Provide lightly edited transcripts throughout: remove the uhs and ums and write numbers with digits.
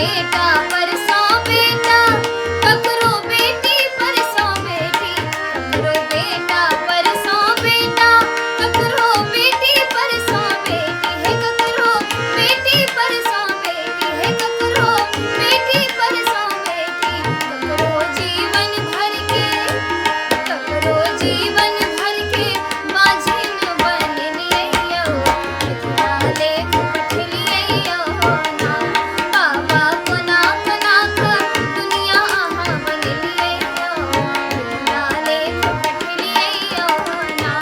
बेटा परसों बेटा, ककरो बेटी परसों बेटी, ककरो बेटा परसों बेटा, ककरो बेटी परसों बेटी है, ककरो बेटी परसों बेटी है, ककरो बेटी परसों बेटी, ककरो जीवन भर के, ककरो जीवन भर के माझिन बन लियो, कितना लेख पढ़ लियो ना, बाबा कोना कोना का दुनिया अहाँ बन लियो, कितना लेख पढ़ लियो ना।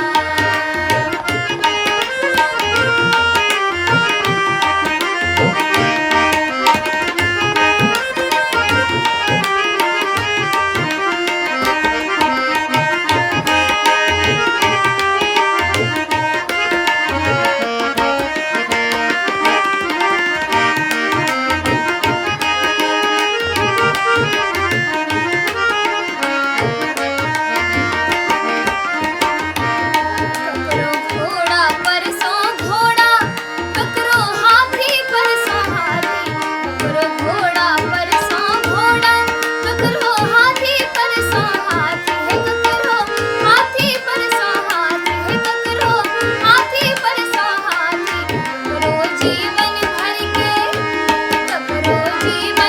ककरो घोड़ा परसों घोड़ा, ककरो हाथी परसों हाथी, ककरो घोड़ा परसों घोड़ा, ककरो हाथी परसों हाथी है, ककरो हाथी परसों हाथी है, ककरो हाथी परसों हाथी, ककरो जीवन भर के, ककरो जीवन